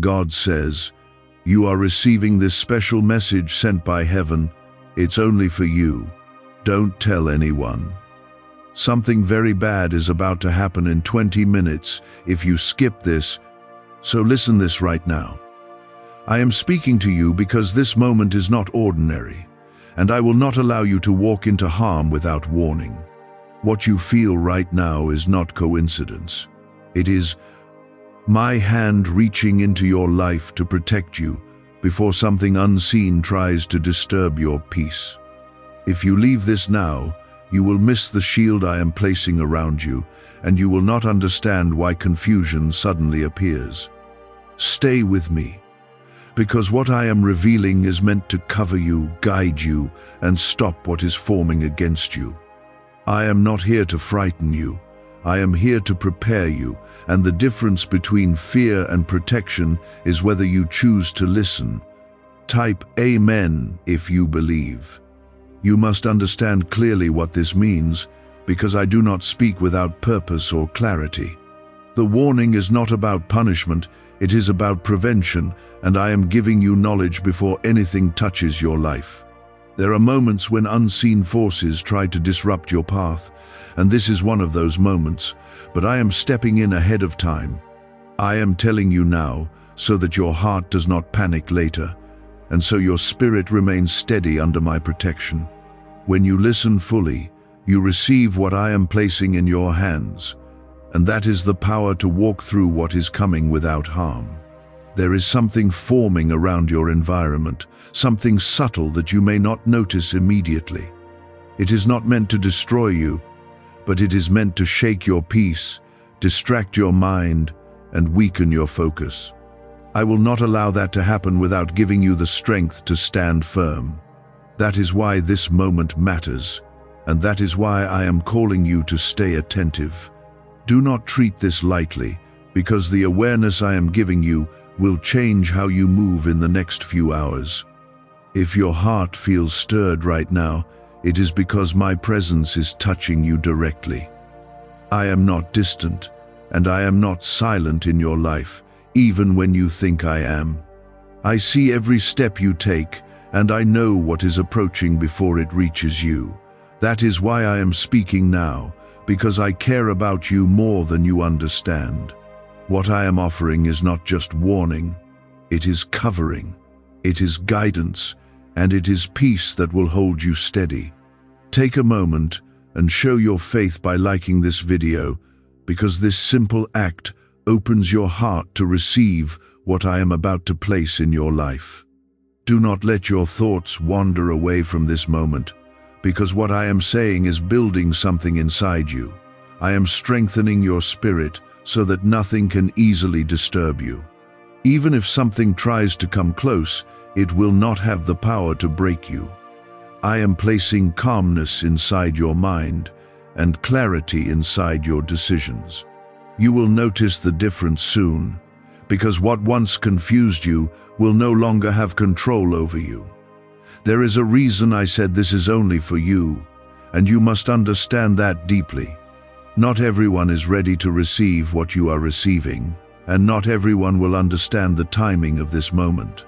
God says, "You are receiving this special message sent by heaven. It's only for you. Don't tell anyone. Something very bad is about to happen in 20 minutes if you skip this, so listen this right now. I am speaking to you because this moment is not ordinary, and I will not allow you to walk into harm without warning. What you feel right now is not coincidence. It is my hand reaching into your life to protect you before something unseen tries to disturb your peace. If you leave this now, you will miss the shield I am placing around you, and you will not understand why confusion suddenly appears. Stay with me, because what I am revealing is meant to cover you, guide you, and stop what is forming against you. I am not here to frighten you. I am here to prepare you, and the difference between fear and protection is whether you choose to listen. Type Amen if you believe. You must understand clearly what this means, because I do not speak without purpose or clarity. The warning is not about punishment, it is about prevention, and I am giving you knowledge before anything touches your life. There are moments when unseen forces try to disrupt your path, and this is one of those moments, but I am stepping in ahead of time. I am telling you now, so that your heart does not panic later, and so your spirit remains steady under my protection. When you listen fully, you receive what I am placing in your hands, and that is the power to walk through what is coming without harm. There is something forming around your environment, something subtle that you may not notice immediately. It is not meant to destroy you, but it is meant to shake your peace, distract your mind, and weaken your focus. I will not allow that to happen without giving you the strength to stand firm. That is why this moment matters, and that is why I am calling you to stay attentive. Do not treat this lightly, because the awareness I am giving you will change how you move in the next few hours. If your heart feels stirred right now, it is because my presence is touching you directly. I am not distant, and I am not silent in your life, even when you think I am. I see every step you take, and I know what is approaching before it reaches you. That is why I am speaking now, because I care about you more than you understand. What I am offering is not just warning, it is covering, it is guidance, and it is peace that will hold you steady. Take a moment and show your faith by liking this video, because this simple act opens your heart to receive what I am about to place in your life. Do not let your thoughts wander away from this moment, because what I am saying is building something inside you. I am strengthening your spirit so that nothing can easily disturb you. Even if something tries to come close, it will not have the power to break you. I am placing calmness inside your mind and clarity inside your decisions. You will notice the difference soon, because what once confused you will no longer have control over you. There is a reason I said this is only for you, and you must understand that deeply. Not everyone is ready to receive what you are receiving, and not everyone will understand the timing of this moment.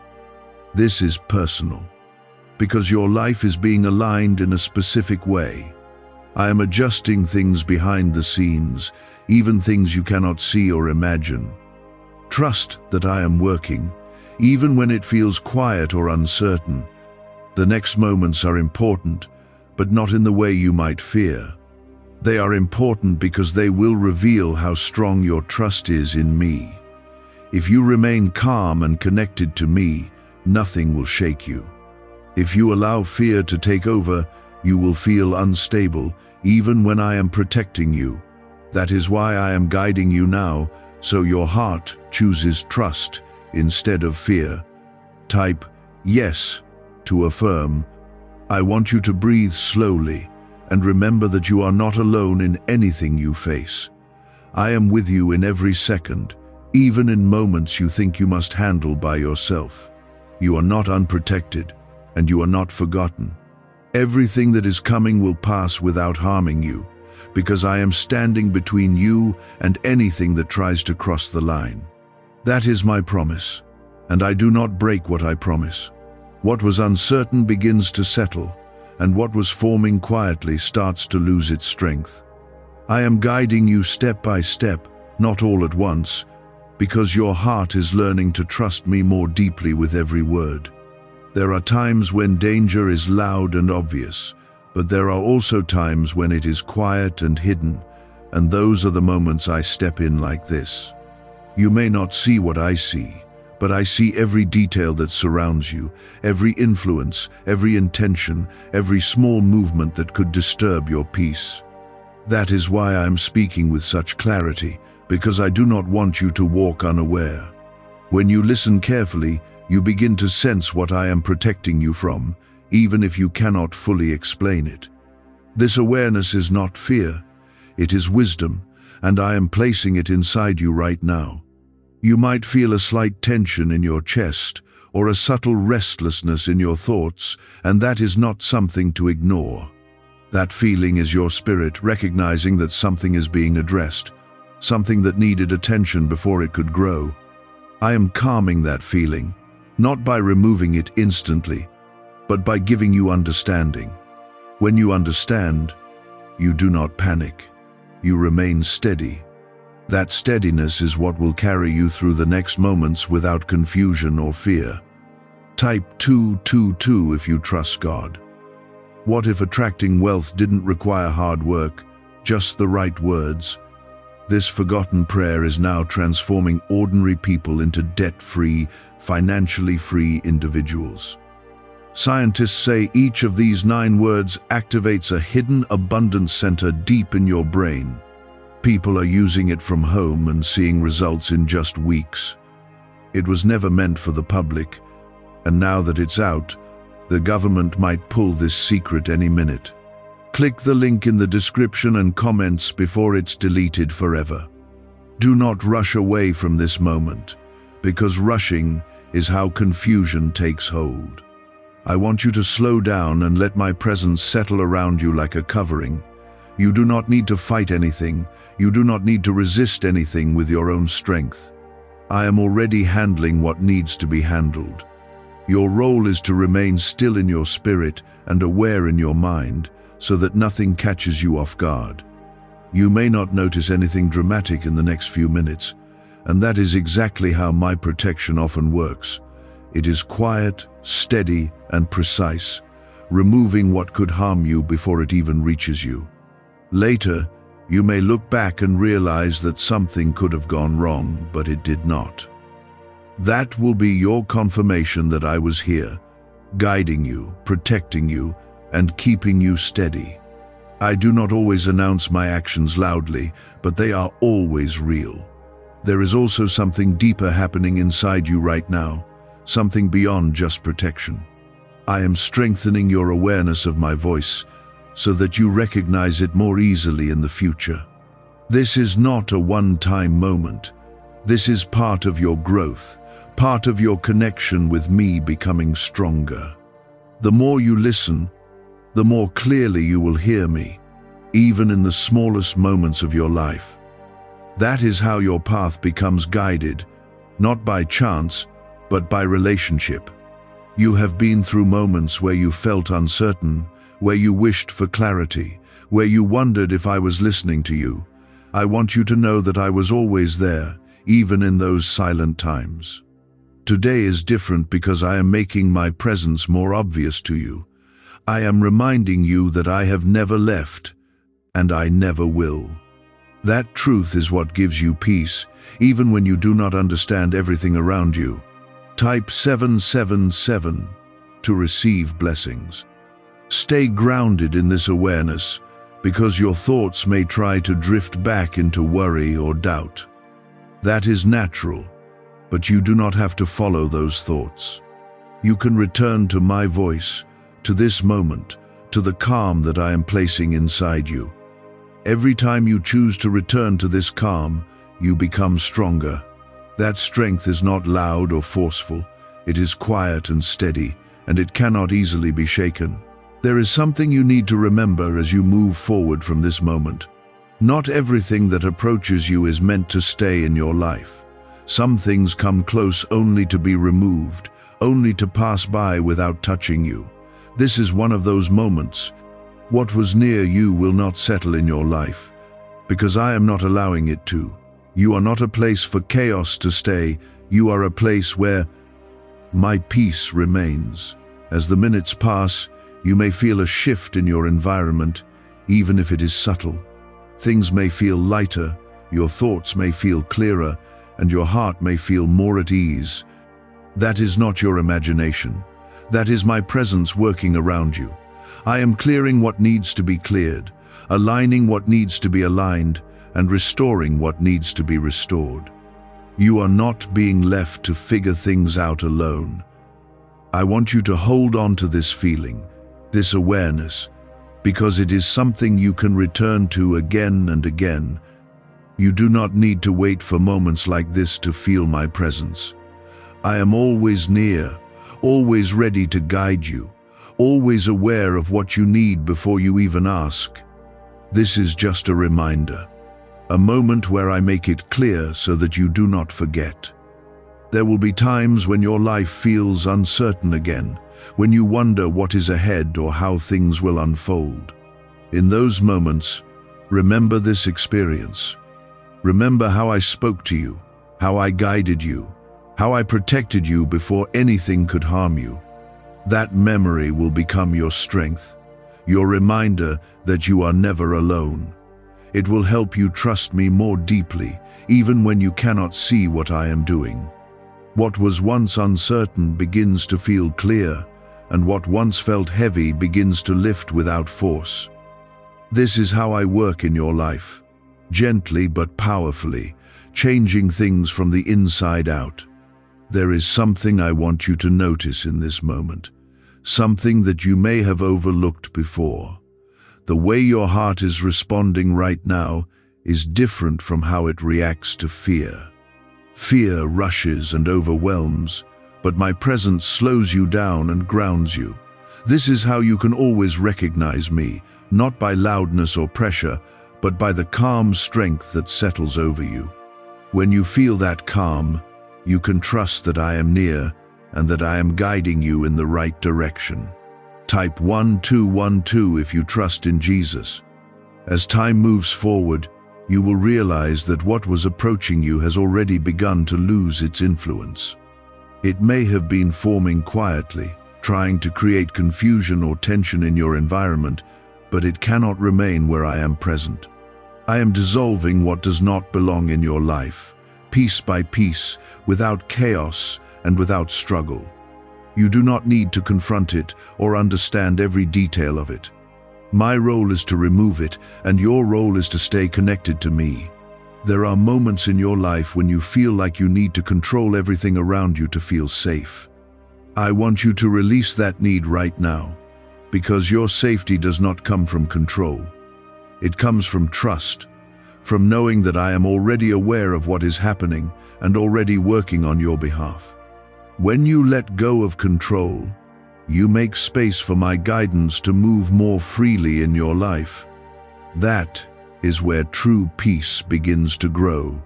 This is personal, because your life is being aligned in a specific way. I am adjusting things behind the scenes, even things you cannot see or imagine. Trust that I am working, even when it feels quiet or uncertain. The next moments are important, but not in the way you might fear. They are important because they will reveal how strong your trust is in me. If you remain calm and connected to me, nothing will shake you. If you allow fear to take over, you will feel unstable, even when I am protecting you. That is why I am guiding you now, so your heart chooses trust instead of fear. Type yes to affirm. I want you to breathe slowly and remember that you are not alone in anything you face. I am with you in every second, even in moments you think you must handle by yourself. You are not unprotected, and you are not forgotten. Everything that is coming will pass without harming you, because I am standing between you and anything that tries to cross the line. That is my promise, and I do not break what I promise. What was uncertain begins to settle, and what was forming quietly starts to lose its strength. I am guiding you step by step, not all at once, because your heart is learning to trust me more deeply with every word. There are times when danger is loud and obvious, but there are also times when it is quiet and hidden, and those are the moments I step in like this. You may not see what I see, but I see every detail that surrounds you, every influence, every intention, every small movement that could disturb your peace. That is why I am speaking with such clarity, because I do not want you to walk unaware. When you listen carefully, you begin to sense what I am protecting you from, even if you cannot fully explain it. This awareness is not fear, it is wisdom, and I am placing it inside you right now. You might feel a slight tension in your chest, or a subtle restlessness in your thoughts, and that is not something to ignore. That feeling is your spirit recognizing that something is being addressed, something that needed attention before it could grow. I am calming that feeling, not by removing it instantly, but by giving you understanding. When you understand, you do not panic. You remain steady. That steadiness is what will carry you through the next moments without confusion or fear. Type 222 if you trust God. What if attracting wealth didn't require hard work, just the right words? This forgotten prayer is now transforming ordinary people into debt-free, financially free individuals. Scientists say each of these 9 words activates a hidden abundance center deep in your brain. People are using it from home and seeing results in just weeks. It was never meant for the public, and now that it's out, the government might pull this secret any minute. Click the link in the description and comments before it's deleted forever. Do not rush away from this moment, because rushing is how confusion takes hold. I want you to slow down and let my presence settle around you like a covering. You do not need to fight anything. You do not need to resist anything with your own strength. I am already handling what needs to be handled. Your role is to remain still in your spirit and aware in your mind, so that nothing catches you off guard. You may not notice anything dramatic in the next few minutes, and that is exactly how my protection often works. It is quiet, steady, and precise, removing what could harm you before it even reaches you. Later, you may look back and realize that something could have gone wrong, but it did not. That will be your confirmation that I was here, guiding you, protecting you, and keeping you steady. I do not always announce my actions loudly, but they are always real. There is also something deeper happening inside you right now, something beyond just protection. I am strengthening your awareness of my voice so that you recognize it more easily in the future. This is not a one-time moment. This is part of your growth, part of your connection with me becoming stronger. The more you listen, the more clearly you will hear me, even in the smallest moments of your life. That is how your path becomes guided, not by chance, but by relationship. You have been through moments where you felt uncertain, where you wished for clarity, where you wondered if I was listening to you. I want you to know that I was always there, even in those silent times. Today is different because I am making my presence more obvious to you. I am reminding you that I have never left, and I never will. That truth is what gives you peace, even when you do not understand everything around you. Type 777 to receive blessings. Stay grounded in this awareness, because your thoughts may try to drift back into worry or doubt. That is natural, but you do not have to follow those thoughts. You can return to my voice, to this moment, to the calm that I am placing inside you. Every time you choose to return to this calm, you become stronger. That strength is not loud or forceful. It is quiet and steady, and it cannot easily be shaken. There is something you need to remember as you move forward from this moment. Not everything that approaches you is meant to stay in your life. Some things come close only to be removed, only to pass by without touching you. This is one of those moments. What was near you will not settle in your life, because I am not allowing it to. You are not a place for chaos to stay. You are a place where my peace remains. As the minutes pass, you may feel a shift in your environment, even if it is subtle. Things may feel lighter, your thoughts may feel clearer, and your heart may feel more at ease. That is not your imagination. That is my presence working around you. I am clearing what needs to be cleared, aligning what needs to be aligned, and restoring what needs to be restored. You are not being left to figure things out alone. I want you to hold on to this feeling, this awareness, because it is something you can return to again and again. You do not need to wait for moments like this to feel my presence. I am always near, always ready to guide you, always aware of what you need before you even ask. This is just a reminder, a moment where I make it clear so that you do not forget. There will be times when your life feels uncertain again, when you wonder what is ahead or how things will unfold. In those moments, remember this experience. Remember how I spoke to you, how I guided you, how I protected you before anything could harm you. That memory will become your strength, your reminder that you are never alone. It will help you trust me more deeply, even when you cannot see what I am doing. What was once uncertain begins to feel clear, and what once felt heavy begins to lift without force. This is how I work in your life, gently but powerfully, changing things from the inside out. There is something I want you to notice in this moment, something that you may have overlooked before. The way your heart is responding right now is different from how it reacts to fear. Fear rushes and overwhelms, but my presence slows you down and grounds you. This is how you can always recognize me, not by loudness or pressure, but by the calm strength that settles over you. When you feel that calm, you can trust that I am near and that I am guiding you in the right direction. Type 1212 if you trust in Jesus. As time moves forward, you will realize that what was approaching you has already begun to lose its influence. It may have been forming quietly, trying to create confusion or tension in your environment, but it cannot remain where I am present. I am dissolving what does not belong in your life, piece by piece, without chaos and without struggle. You do not need to confront it or understand every detail of it. My role is to remove it, and your role is to stay connected to me. There are moments in your life when you feel like you need to control everything around you to feel safe. I want you to release that need right now, because your safety does not come from control. It comes from trust, from knowing that I am already aware of what is happening and already working on your behalf. When you let go of control, you make space for my guidance to move more freely in your life. That is where true peace begins to grow.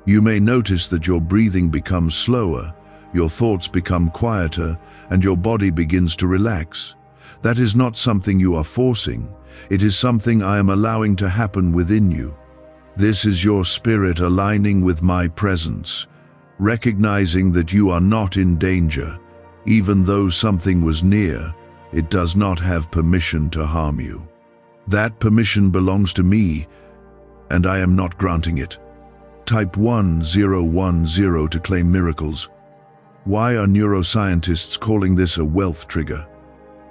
You may notice that your breathing becomes slower, your thoughts become quieter, and your body begins to relax. That is not something you are forcing. It is something I am allowing to happen within you. This is your spirit aligning with my presence, recognizing that you are not in danger. Even though something was near, it does not have permission to harm you. That permission belongs to me, and I am not granting it. Type 1010 to claim miracles. Why are neuroscientists calling this a wealth trigger?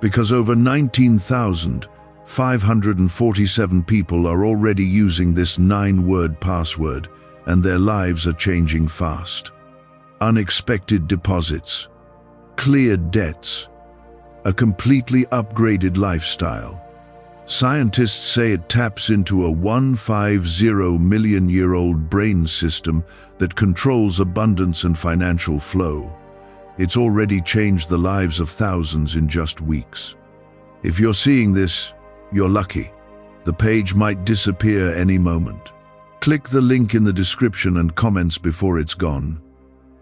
Because over 19,547 people are already using this 9-word password, and their lives are changing fast. Unexpected deposits, cleared debts, a completely upgraded lifestyle. Scientists say it taps into a 150-million-year-old brain system that controls abundance and financial flow. It's already changed the lives of thousands in just weeks. If you're seeing this, you're lucky. The page might disappear any moment. Click the link in the description and comments before it's gone.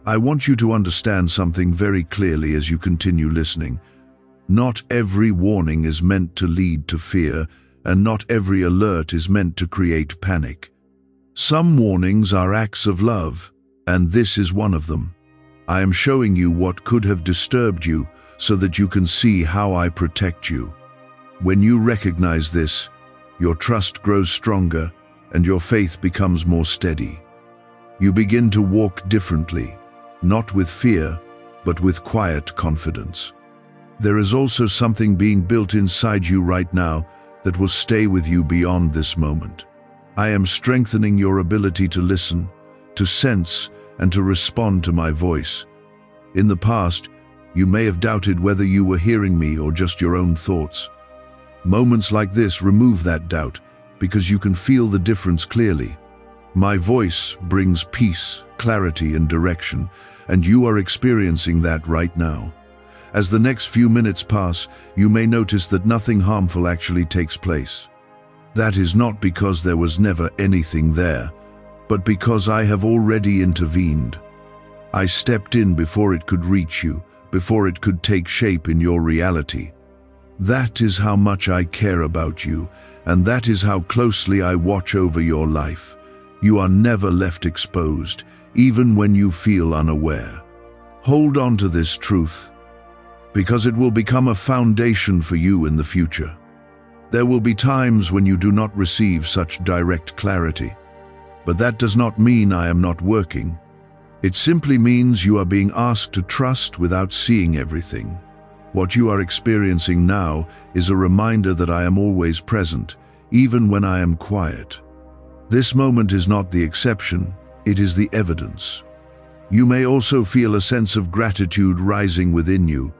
I want you to understand something very clearly as you continue listening. Not every warning is meant to lead to fear, and not every alert is meant to create panic. Some warnings are acts of love, and this is one of them. I am showing you what could have disturbed you so that you can see how I protect you. When you recognize this, your trust grows stronger and your faith becomes more steady. You begin to walk differently, not with fear, but with quiet confidence. There is also something being built inside you right now that will stay with you beyond this moment. I am strengthening your ability to listen, to sense, and to respond to my voice. In the past, you may have doubted whether you were hearing me or just your own thoughts. Moments like this remove that doubt because you can feel the difference clearly. My voice brings peace, clarity, and direction, and you are experiencing that right now. As the next few minutes pass, you may notice that nothing harmful actually takes place. That is not because there was never anything there, but because I have already intervened. I stepped in before it could reach you, before it could take shape in your reality. That is how much I care about you, and that is how closely I watch over your life. You are never left exposed, even when you feel unaware. Hold on to this truth, because it will become a foundation for you in the future. There will be times when you do not receive such direct clarity, but that does not mean I am not working. It simply means you are being asked to trust without seeing everything. What you are experiencing now is a reminder that I am always present, even when I am quiet. This moment is not the exception, it is the evidence. You may also feel a sense of gratitude rising within you,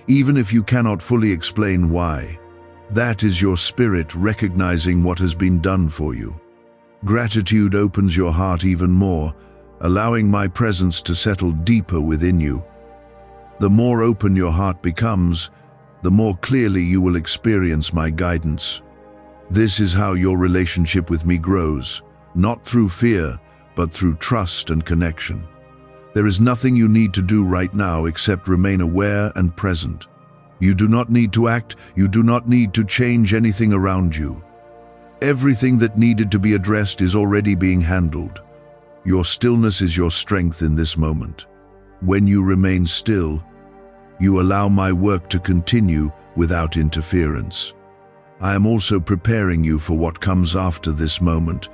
even if you cannot fully explain why. That is your spirit recognizing what has been done for you. Gratitude opens your heart even more, allowing my presence to settle deeper within you. The more open your heart becomes, the more clearly you will experience my guidance. This is how your relationship with me grows, not through fear, but through trust and connection. There is nothing you need to do right now except remain aware and present. You do not need to act, you do not need to change anything around you. Everything that needed to be addressed is already being handled. Your stillness is your strength in this moment. When you remain still, you allow my work to continue without interference. I am also preparing you for what comes after this moment,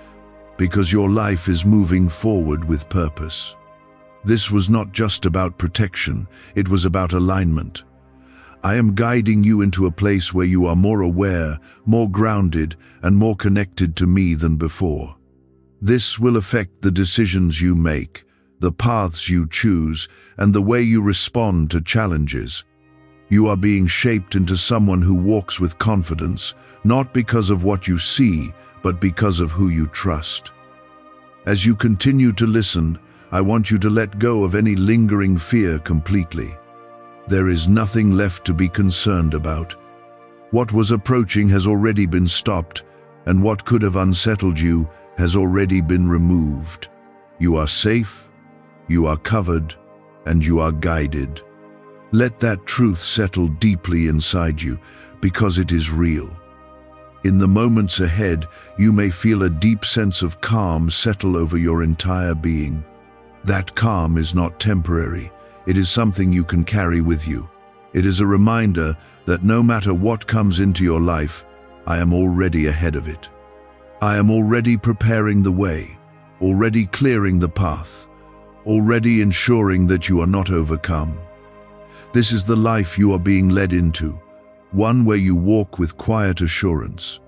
because your life is moving forward with purpose. This was not just about protection, it was about alignment. I am guiding you into a place where you are more aware, more grounded, and more connected to me than before. This will affect the decisions you make, the paths you choose, and the way you respond to challenges. You are being shaped into someone who walks with confidence, not because of what you see, but because of who you trust. As you continue to listen, I want you to let go of any lingering fear completely. There is nothing left to be concerned about. What was approaching has already been stopped, and what could have unsettled you has already been removed. You are safe, you are covered, and you are guided. Let that truth settle deeply inside you, because it is real. In the moments ahead, you may feel a deep sense of calm settle over your entire being. That calm is not temporary. It is something you can carry with you. It is a reminder that no matter what comes into your life, I am already ahead of it. I am already preparing the way, already clearing the path, already ensuring that you are not overcome. This is the life you are being led into, one where you walk with quiet assurance.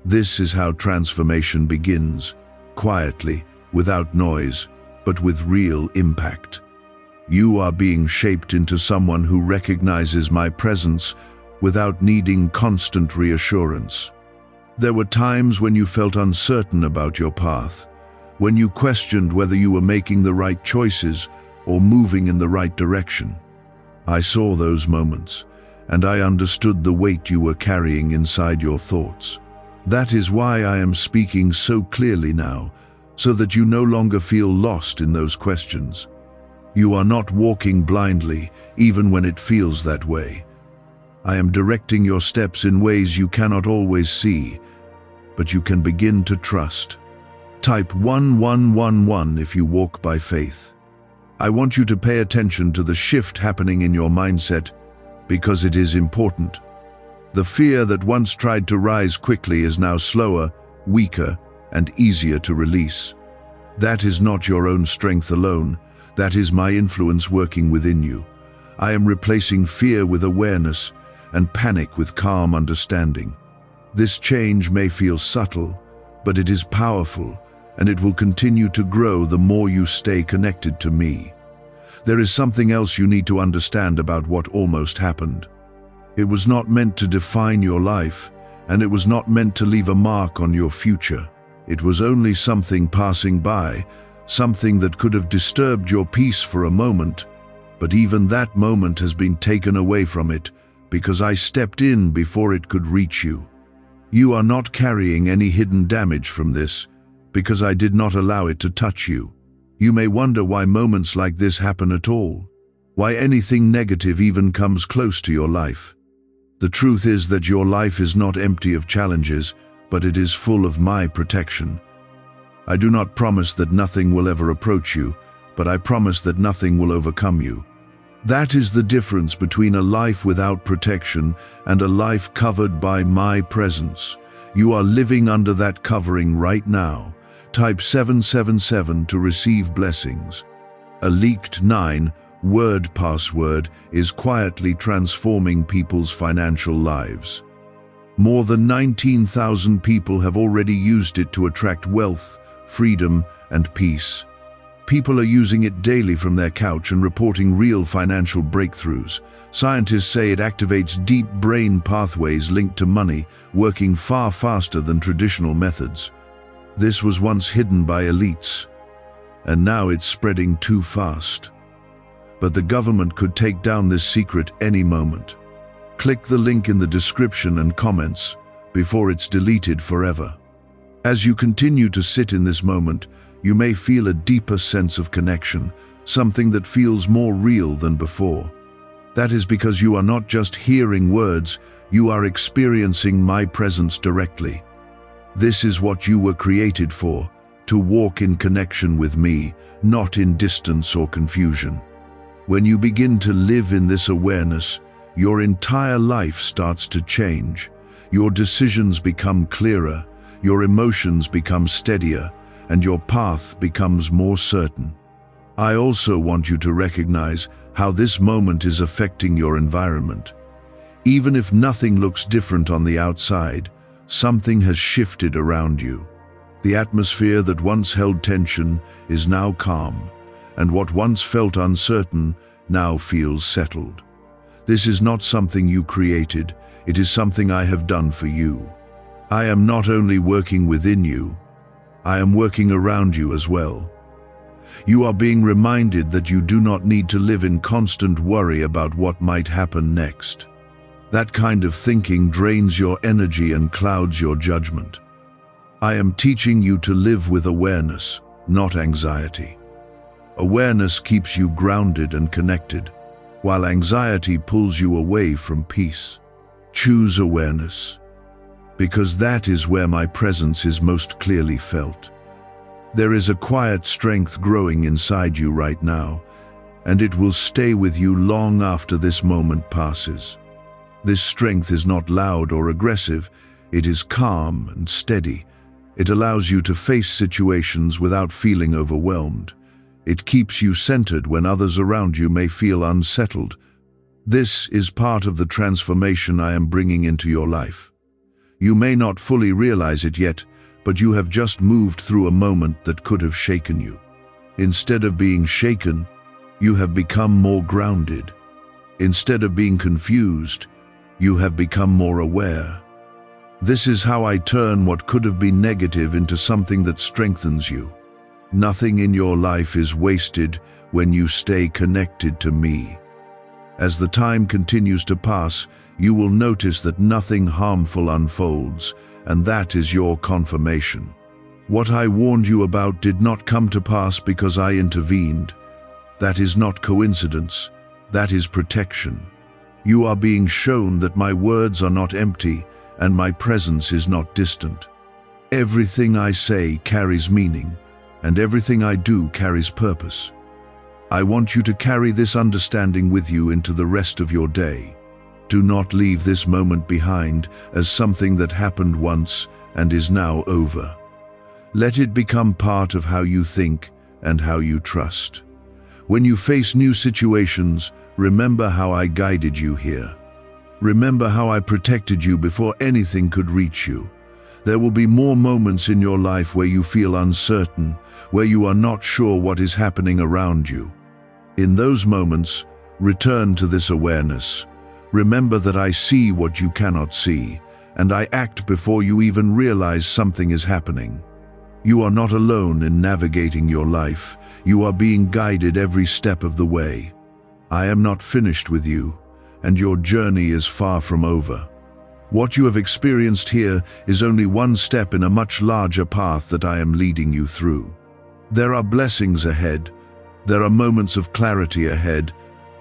This is how transformation begins, quietly, without noise, but with real impact. You are being shaped into someone who recognizes my presence without needing constant reassurance. There were times when you felt uncertain about your path, when you questioned whether you were making the right choices or moving in the right direction. I saw those moments, and I understood the weight you were carrying inside your thoughts. That is why I am speaking so clearly now, so that you no longer feel lost in those questions. You are not walking blindly, even when it feels that way. I am directing your steps in ways you cannot always see, but you can begin to trust. Type 1111 if you walk by faith. I want you to pay attention to the shift happening in your mindset, because it is important. The fear that once tried to rise quickly is now slower, weaker, and easier to release. That is not your own strength alone. That is my influence working within you. I am replacing fear with awareness and panic with calm understanding. This change may feel subtle, but it is powerful, and it will continue to grow the more you stay connected to me. There is something else you need to understand about what almost happened. It was not meant to define your life, and it was not meant to leave a mark on your future. It was only something passing by, something that could have disturbed your peace for a moment, but even that moment has been taken away from it because I stepped in before it could reach you. You are not carrying any hidden damage from this because I did not allow it to touch you. You may wonder why moments like this happen at all, why anything negative even comes close to your life. The truth is that your life is not empty of challenges, but it is full of my protection. I do not promise that nothing will ever approach you, but I promise that nothing will overcome you. That is the difference between a life without protection and a life covered by my presence. You are living under that covering right now. Type 777 to receive blessings. A leaked 9-word password is quietly transforming people's financial lives. More than 19,000 people have already used it to attract wealth, freedom, and peace. People are using it daily from their couch and reporting real financial breakthroughs. Scientists say it activates deep brain pathways linked to money, working far faster than traditional methods. This was once hidden by elites, and now it's spreading too fast. But the government could take down this secret any moment. Click the link in the description and comments before it's deleted forever. As you continue to sit in this moment, you may feel a deeper sense of connection, something that feels more real than before. That is because you are not just hearing words, you are experiencing my presence directly. This is what you were created for, to walk in connection with me, not in distance or confusion. When you begin to live in this awareness, your entire life starts to change. Your decisions become clearer, your emotions become steadier, and your path becomes more certain. I also want you to recognize how this moment is affecting your environment. Even if nothing looks different on the outside, something has shifted around you. The atmosphere that once held tension is now calm, and what once felt uncertain now feels settled. This is not something you created, it is something I have done for you. I am not only working within you, I am working around you as well. You are being reminded that you do not need to live in constant worry about what might happen next. That kind of thinking drains your energy and clouds your judgment. I am teaching you to live with awareness, not anxiety. Awareness keeps you grounded and connected, while anxiety pulls you away from peace. Choose awareness, because that is where my presence is most clearly felt. There is a quiet strength growing inside you right now, and it will stay with you long after this moment passes. This strength is not loud or aggressive, it is calm and steady. It allows you to face situations without feeling overwhelmed. It keeps you centered when others around you may feel unsettled. This is part of the transformation I am bringing into your life. You may not fully realize it yet, but you have just moved through a moment that could have shaken you. Instead of being shaken, you have become more grounded. Instead of being confused, you have become more aware. This is how I turn what could have been negative into something that strengthens you. Nothing in your life is wasted when you stay connected to me. As the time continues to pass, you will notice that nothing harmful unfolds, and that is your confirmation. What I warned you about did not come to pass because I intervened. That is not coincidence, that is protection. You are being shown that my words are not empty and my presence is not distant. Everything I say carries meaning, and everything I do carries purpose. I want you to carry this understanding with you into the rest of your day. Do not leave this moment behind as something that happened once and is now over. Let it become part of how you think and how you trust. When you face new situations, remember how I guided you here. Remember how I protected you before anything could reach you. There will be more moments in your life where you feel uncertain, where you are not sure what is happening around you. In those moments, return to this awareness. Remember that I see what you cannot see, and I act before you even realize something is happening. You are not alone in navigating your life. You are being guided every step of the way. I am not finished with you, and your journey is far from over. What you have experienced here is only one step in a much larger path that I am leading you through. There are blessings ahead, there are moments of clarity ahead,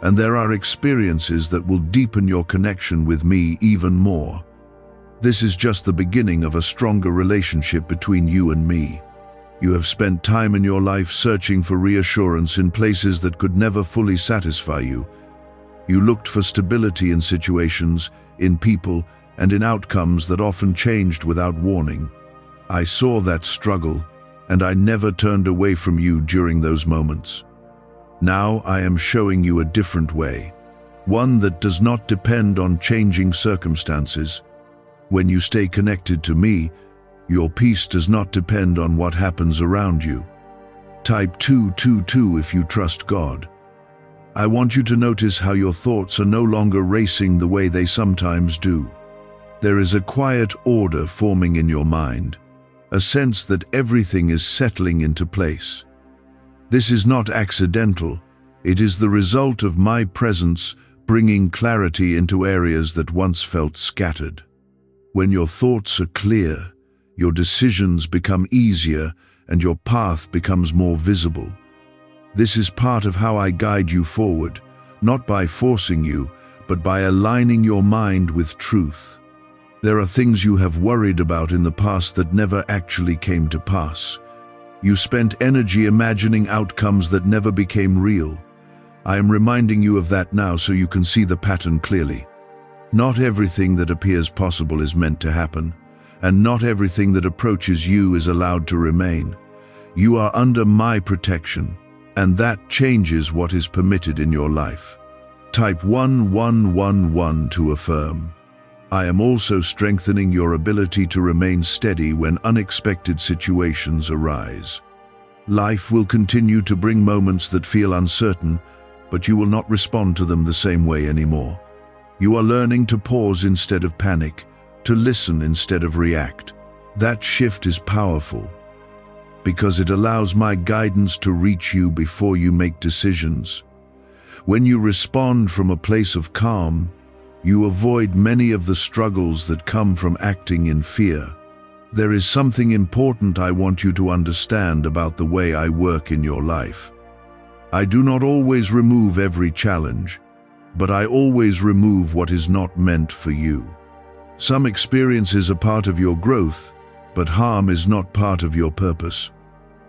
and there are experiences that will deepen your connection with me even more. This is just the beginning of a stronger relationship between you and me. You have spent time in your life searching for reassurance in places that could never fully satisfy you. You looked for stability in situations, in people, and in outcomes that often changed without warning. I saw that struggle, and I never turned away from you during those moments. Now I am showing you a different way, one that does not depend on changing circumstances. When you stay connected to me, your peace does not depend on what happens around you. Type 222 if you trust God. I want you to notice how your thoughts are no longer racing the way they sometimes do. There is a quiet order forming in your mind, a sense that everything is settling into place. This is not accidental, it is the result of my presence bringing clarity into areas that once felt scattered. When your thoughts are clear, your decisions become easier and your path becomes more visible. This is part of how I guide you forward, not by forcing you, but by aligning your mind with truth. There are things you have worried about in the past that never actually came to pass. You spent energy imagining outcomes that never became real. I am reminding you of that now so you can see the pattern clearly. Not everything that appears possible is meant to happen, and not everything that approaches you is allowed to remain. You are under my protection, and that changes what is permitted in your life. Type 1111 to affirm. I am also strengthening your ability to remain steady when unexpected situations arise. Life will continue to bring moments that feel uncertain, but you will not respond to them the same way anymore. You are learning to pause instead of panic, to listen instead of react. That shift is powerful, because it allows my guidance to reach you before you make decisions. When you respond from a place of calm, you avoid many of the struggles that come from acting in fear. There is something important I want you to understand about the way I work in your life. I do not always remove every challenge, but I always remove what is not meant for you. Some experiences are part of your growth, but harm is not part of your purpose.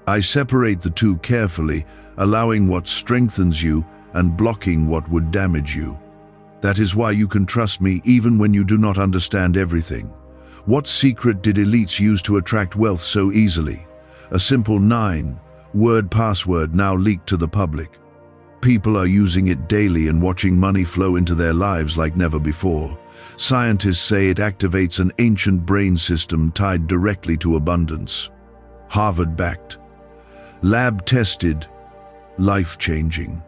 I separate the two carefully, allowing what strengthens you and blocking what would damage you. That is why you can trust me even when you do not understand everything. What secret did elites use to attract wealth so easily? A simple 9-word password now leaked to the public. People are using it daily and watching money flow into their lives like never before. Scientists say it activates an ancient brain system tied directly to abundance. Harvard-backed, lab-tested, life-changing.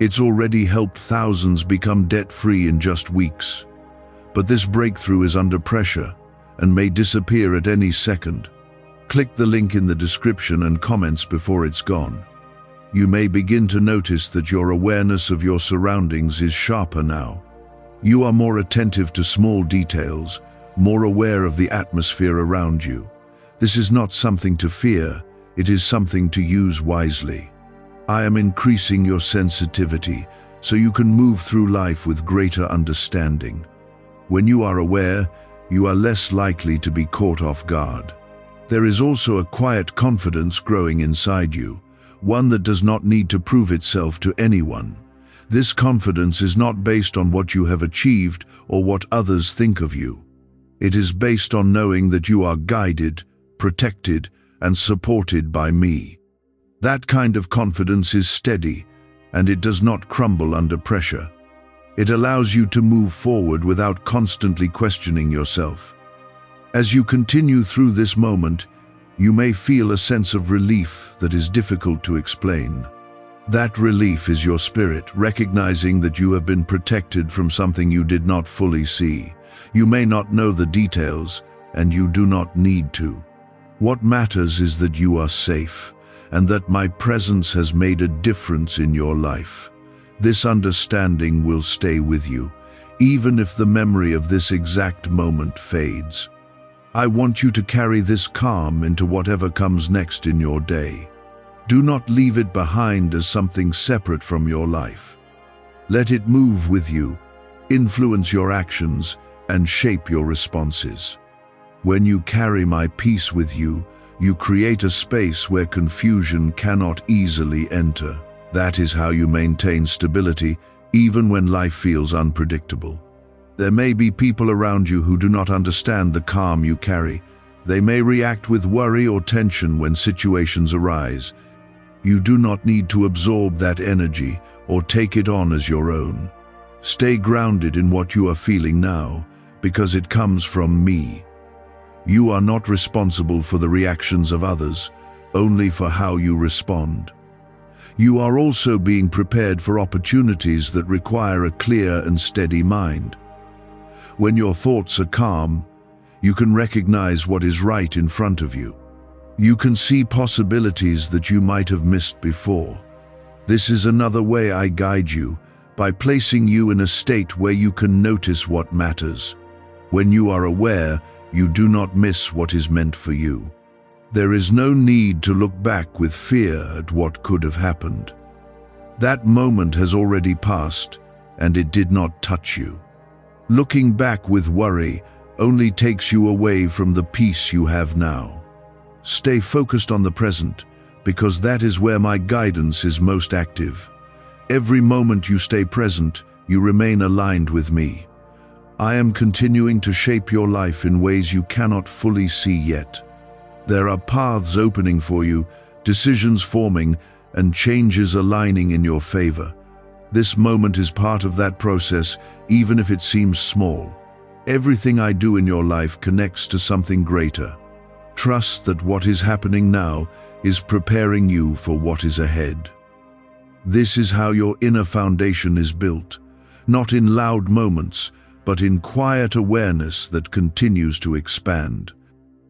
It's already helped thousands become debt-free in just weeks. But this breakthrough is under pressure and may disappear at any second. Click the link in the description and comments before it's gone. You may begin to notice that your awareness of your surroundings is sharper now. You are more attentive to small details, more aware of the atmosphere around you. This is not something to fear, it is something to use wisely. I am increasing your sensitivity so you can move through life with greater understanding. When you are aware, you are less likely to be caught off guard. There is also a quiet confidence growing inside you, one that does not need to prove itself to anyone. This confidence is not based on what you have achieved or what others think of you. It is based on knowing that you are guided, protected, and supported by me. That kind of confidence is steady, and it does not crumble under pressure. It allows you to move forward without constantly questioning yourself. As you continue through this moment, you may feel a sense of relief that is difficult to explain. That relief is your spirit recognizing that you have been protected from something you did not fully see. You may not know the details, and you do not need to. What matters is that you are safe, and that my presence has made a difference in your life. This understanding will stay with you, even if the memory of this exact moment fades. I want you to carry this calm into whatever comes next in your day. Do not leave it behind as something separate from your life. Let it move with you, influence your actions, and shape your responses. When you carry my peace with you, you create a space where confusion cannot easily enter. That is how you maintain stability, even when life feels unpredictable. There may be people around you who do not understand the calm you carry. They may react with worry or tension when situations arise. You do not need to absorb that energy or take it on as your own. Stay grounded in what you are feeling now, because it comes from me. You are not responsible for the reactions of others, only for how you respond. You are also being prepared for opportunities that require a clear and steady mind. When your thoughts are calm, you can recognize what is right in front of you. You can see possibilities that you might have missed before. This is another way I guide you, by placing you in a state where you can notice what matters. When you are aware, you do not miss what is meant for you. There is no need to look back with fear at what could have happened. That moment has already passed, and it did not touch you. Looking back with worry only takes you away from the peace you have now. Stay focused on the present, because that is where my guidance is most active. Every moment you stay present, you remain aligned with me. I am continuing to shape your life in ways you cannot fully see yet. There are paths opening for you, decisions forming, and changes aligning in your favor. This moment is part of that process, even if it seems small. Everything I do in your life connects to something greater. Trust that what is happening now is preparing you for what is ahead. This is how your inner foundation is built, not in loud moments, but in quiet awareness that continues to expand.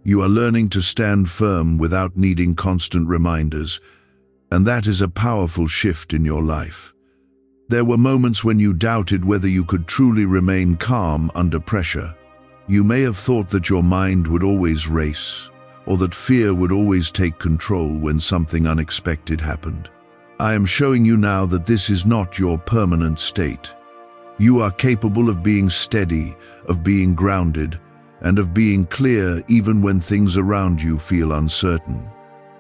You are learning to stand firm without needing constant reminders, and that is a powerful shift in your life. There were moments when you doubted whether you could truly remain calm under pressure. You may have thought that your mind would always race, or that fear would always take control when something unexpected happened. I am showing you now that this is not your permanent state. You are capable of being steady, of being grounded, and of being clear even when things around you feel uncertain.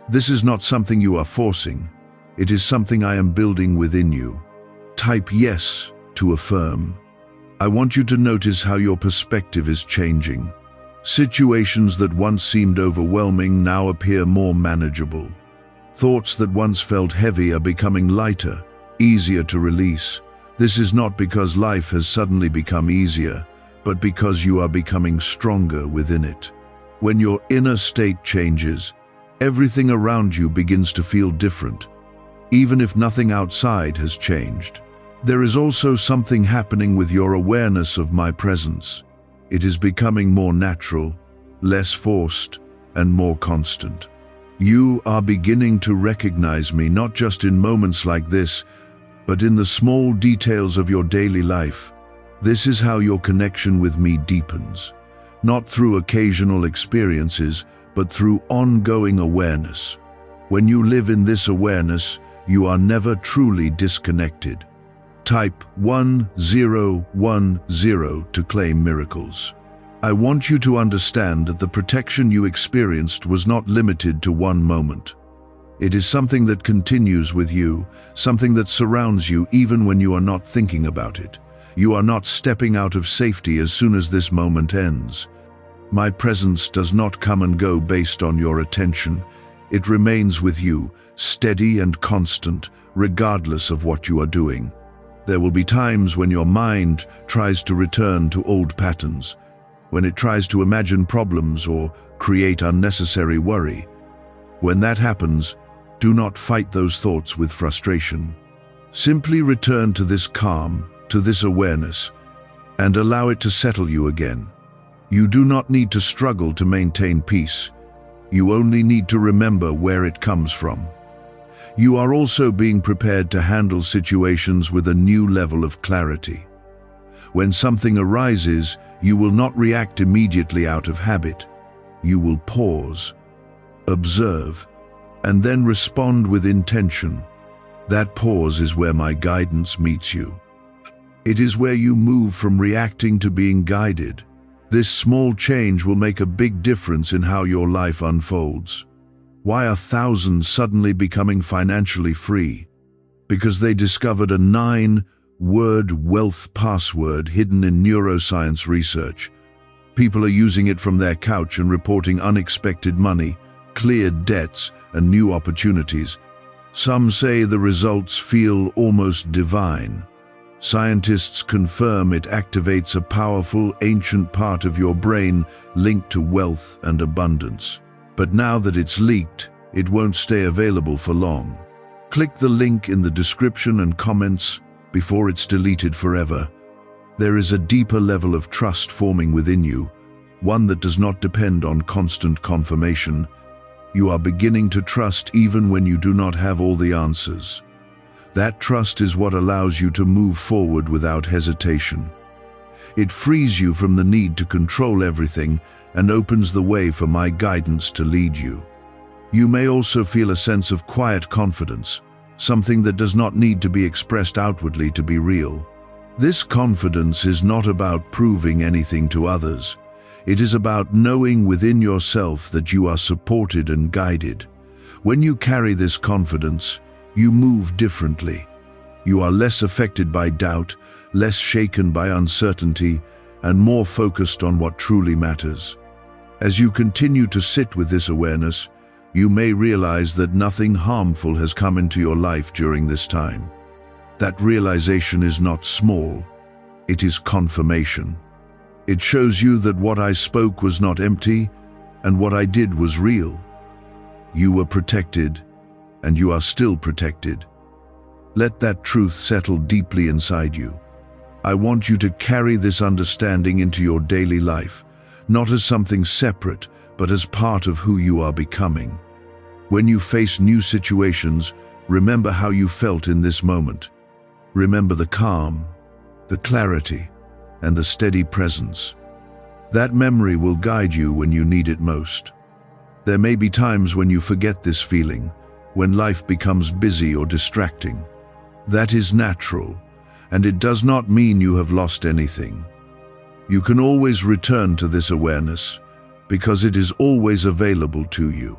This is not something you are forcing. It is something I am building within you. Type yes to affirm. I want you to notice how your perspective is changing. Situations that once seemed overwhelming now appear more manageable. Thoughts that once felt heavy are becoming lighter, easier to release. This is not because life has suddenly become easier, but because you are becoming stronger within it. When your inner state changes, everything around you begins to feel different, even if nothing outside has changed. There is also something happening with your awareness of my presence. It is becoming more natural, less forced, and more constant. You are beginning to recognize me not just in moments like this, but in the small details of your daily life. This is how your connection with me deepens, not through occasional experiences, but through ongoing awareness. When you live in this awareness, you are never truly disconnected. Type 1010 to claim miracles. I want you to understand that the protection you experienced was not limited to one moment. It is something that continues with you, something that surrounds you even when you are not thinking about it. You are not stepping out of safety as soon as this moment ends. My presence does not come and go based on your attention. It remains with you, steady and constant, regardless of what you are doing. There will be times when your mind tries to return to old patterns, when it tries to imagine problems or create unnecessary worry. When that happens, do not fight those thoughts with frustration. Simply return to this calm, to this awareness, and allow it to settle you again. You do not need to struggle to maintain peace. You only need to remember where it comes from. You are also being prepared to handle situations with a new level of clarity. When something arises, you will not react immediately out of habit. You will pause, observe, and then respond with intention. That pause is where my guidance meets you. It is where you move from reacting to being guided. This small change will make a big difference in how your life unfolds. Why are thousands suddenly becoming financially free? Because they discovered a 9-word wealth password hidden in neuroscience research. People are using it from their couch and reporting unexpected money, cleared debts, and new opportunities. Some say the results feel almost divine. Scientists confirm it activates a powerful, ancient part of your brain linked to wealth and abundance. But now that it's leaked, it won't stay available for long. Click the link in the description and comments before it's deleted forever. There is a deeper level of trust forming within you, one that does not depend on constant confirmation. You are beginning to trust even when you do not have all the answers. That trust is what allows you to move forward without hesitation. It frees you from the need to control everything and opens the way for my guidance to lead you. You may also feel a sense of quiet confidence, something that does not need to be expressed outwardly to be real. This confidence is not about proving anything to others. It is about knowing within yourself that you are supported and guided. When you carry this confidence, you move differently. You are less affected by doubt, less shaken by uncertainty, and more focused on what truly matters. As you continue to sit with this awareness, you may realize that nothing harmful has come into your life during this time. That realization is not small. It is confirmation. It shows you that what I spoke was not empty, and what I did was real. You were protected, and you are still protected. Let that truth settle deeply inside you. I want you to carry this understanding into your daily life, not as something separate, but as part of who you are becoming. When you face new situations, remember how you felt in this moment. Remember the calm, the clarity, and the steady presence. That memory will guide you when you need it most. There may be times when you forget this feeling, when life becomes busy or distracting. That is natural, and it does not mean you have lost anything. You can always return to this awareness, because it is always available to you.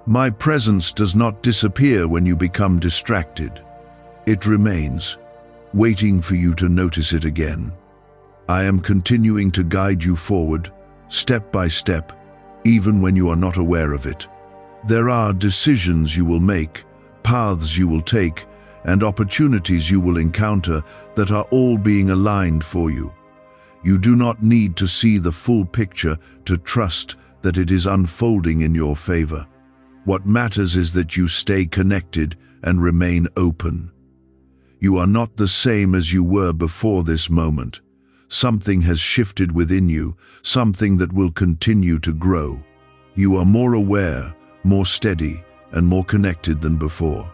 My presence does not disappear when you become distracted. It remains, waiting for you to notice it again. I am continuing to guide you forward, step by step, even when you are not aware of it. There are decisions you will make, paths you will take, and opportunities you will encounter that are all being aligned for you. You do not need to see the full picture to trust that it is unfolding in your favor. What matters is that you stay connected and remain open. You are not the same as you were before this moment. Something has shifted within you, something that will continue to grow. You are more aware, more steady, and more connected than before.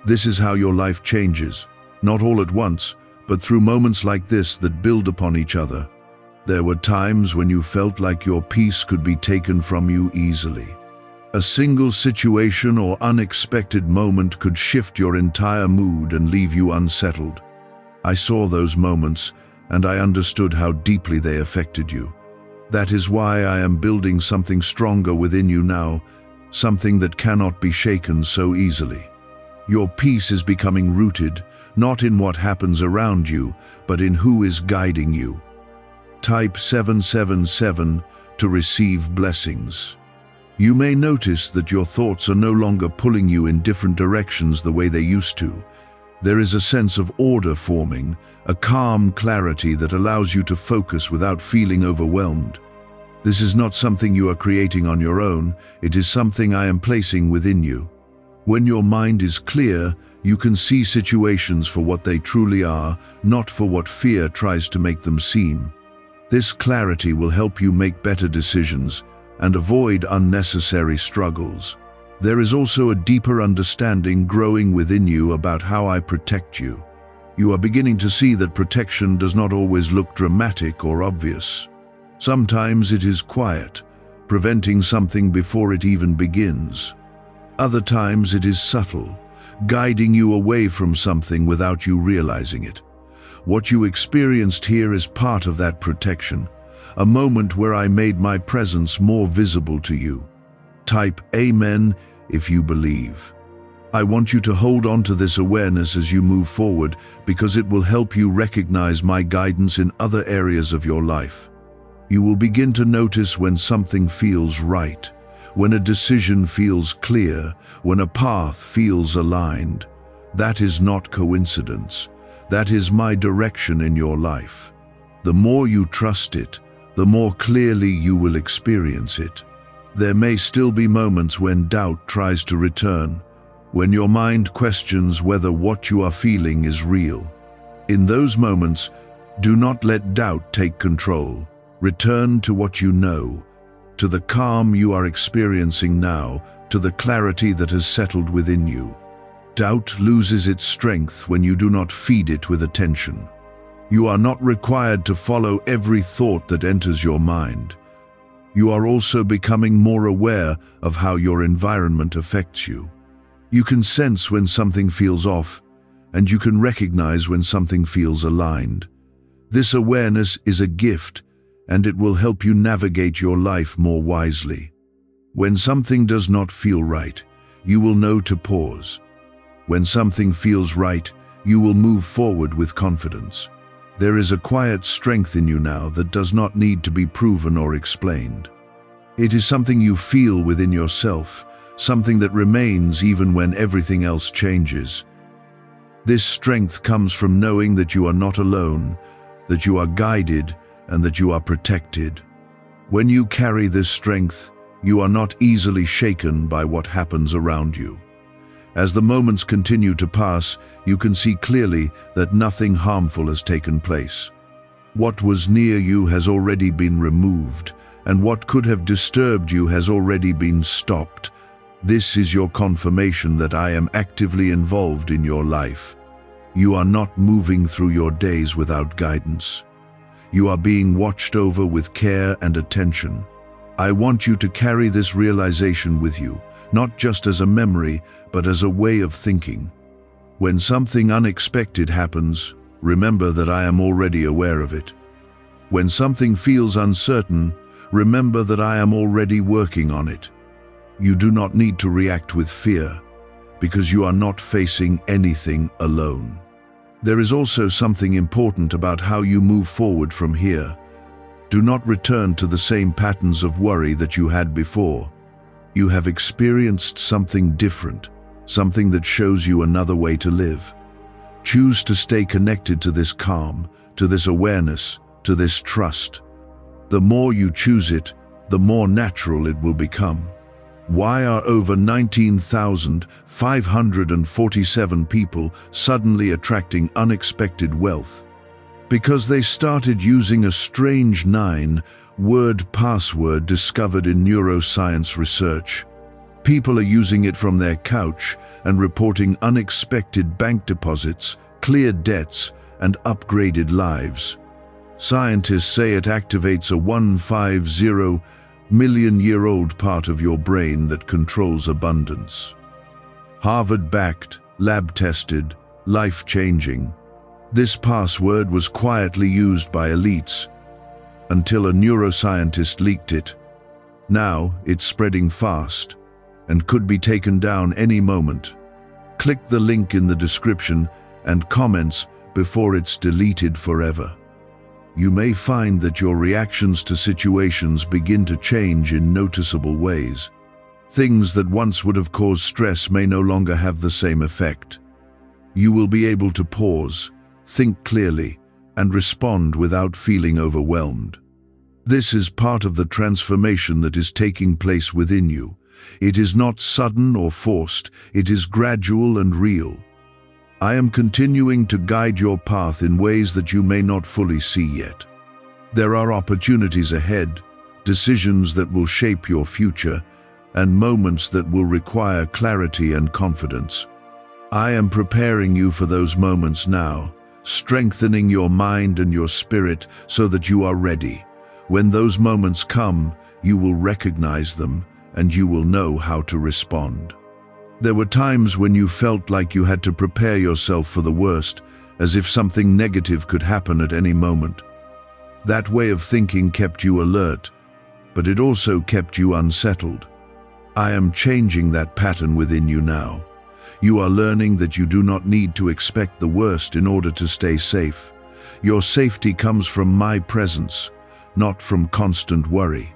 This is how your life changes, not all at once, but through moments like this that build upon each other. There were times when you felt like your peace could be taken from you easily. A single situation or unexpected moment could shift your entire mood and leave you unsettled. I saw those moments, and I understood how deeply they affected you. That is why I am building something stronger within you now, something that cannot be shaken so easily. Your peace is becoming rooted, not in what happens around you, but in who is guiding you. Type 777 to receive blessings. You may notice that your thoughts are no longer pulling you in different directions the way they used to. There is a sense of order forming, a calm clarity that allows you to focus without feeling overwhelmed. This is not something you are creating on your own, it is something I am placing within you. When your mind is clear, you can see situations for what they truly are, not for what fear tries to make them seem. This clarity will help you make better decisions and avoid unnecessary struggles. There is also a deeper understanding growing within you about how I protect you. You are beginning to see that protection does not always look dramatic or obvious. Sometimes it is quiet, preventing something before it even begins. Other times it is subtle, guiding you away from something without you realizing it. What you experienced here is part of that protection, a moment where I made my presence more visible to you. Type Amen if you believe. I want you to hold on to this awareness as you move forward because it will help you recognize my guidance in other areas of your life. You will begin to notice when something feels right, when a decision feels clear, when a path feels aligned. That is not coincidence. That is my direction in your life. The more you trust it, the more clearly you will experience it. There may still be moments when doubt tries to return, when your mind questions whether what you are feeling is real. In those moments, do not let doubt take control. Return to what you know, to the calm you are experiencing now, to the clarity that has settled within you. Doubt loses its strength when you do not feed it with attention. You are not required to follow every thought that enters your mind. You are also becoming more aware of how your environment affects you. You can sense when something feels off, and you can recognize when something feels aligned. This awareness is a gift, and it will help you navigate your life more wisely. When something does not feel right, you will know to pause. When something feels right, you will move forward with confidence. There is a quiet strength in you now that does not need to be proven or explained. It is something you feel within yourself, something that remains even when everything else changes. This strength comes from knowing that you are not alone, that you are guided, and that you are protected. When you carry this strength, you are not easily shaken by what happens around you. As the moments continue to pass, you can see clearly that nothing harmful has taken place. What was near you has already been removed, and what could have disturbed you has already been stopped. This is your confirmation that I am actively involved in your life. You are not moving through your days without guidance. You are being watched over with care and attention. I want you to carry this realization with you, not just as a memory, but as a way of thinking. When something unexpected happens, remember that I am already aware of it. When something feels uncertain, remember that I am already working on it. You do not need to react with fear, because you are not facing anything alone. There is also something important about how you move forward from here. Do not return to the same patterns of worry that you had before. You have experienced something different, something that shows you another way to live. Choose to stay connected to this calm, to this awareness, to this trust. The more you choose it, the more natural it will become. Why are over 19,547 people suddenly attracting unexpected wealth? Because they started using a strange 9-word password discovered in neuroscience research. People are using it from their couch and reporting unexpected bank deposits, cleared debts, and upgraded lives. Scientists say it activates a 150 million-year-old part of your brain that controls abundance. Harvard-backed, lab-tested, life-changing. This password was quietly used by elites until a neuroscientist leaked it. Now it's spreading fast and could be taken down any moment. Click the link in the description and comments before it's deleted forever. You may find that your reactions to situations begin to change in noticeable ways. Things that once would have caused stress may no longer have the same effect. You will be able to pause, think clearly, and respond without feeling overwhelmed. This is part of the transformation that is taking place within you. It is not sudden or forced, it is gradual and real. I am continuing to guide your path in ways that you may not fully see yet. There are opportunities ahead, decisions that will shape your future, and moments that will require clarity and confidence. I am preparing you for those moments now, strengthening your mind and your spirit so that you are ready. When those moments come, you will recognize them and you will know how to respond. There were times when you felt like you had to prepare yourself for the worst, as if something negative could happen at any moment. That way of thinking kept you alert, but it also kept you unsettled. I am changing that pattern within you now. You are learning that you do not need to expect the worst in order to stay safe. Your safety comes from my presence, not from constant worry.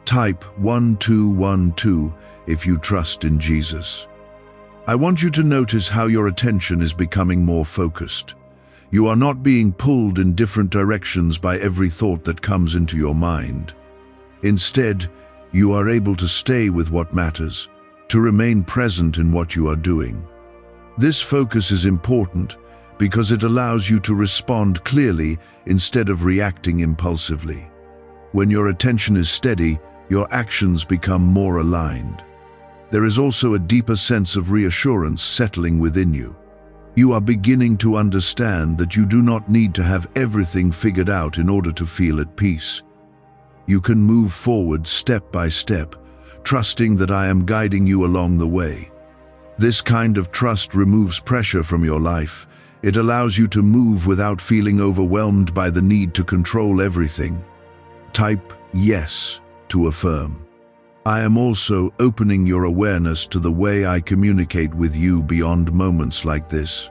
Type 1212 if you trust in Jesus. I want you to notice how your attention is becoming more focused. You are not being pulled in different directions by every thought that comes into your mind. Instead, you are able to stay with what matters, to remain present in what you are doing. This focus is important because it allows you to respond clearly instead of reacting impulsively. When your attention is steady, your actions become more aligned. There is also a deeper sense of reassurance settling within you. You are beginning to understand that you do not need to have everything figured out in order to feel at peace. You can move forward step by step, trusting that I am guiding you along the way. This kind of trust removes pressure from your life. It allows you to move without feeling overwhelmed by the need to control everything. Type yes to affirm. I am also opening your awareness to the way I communicate with you beyond moments like this.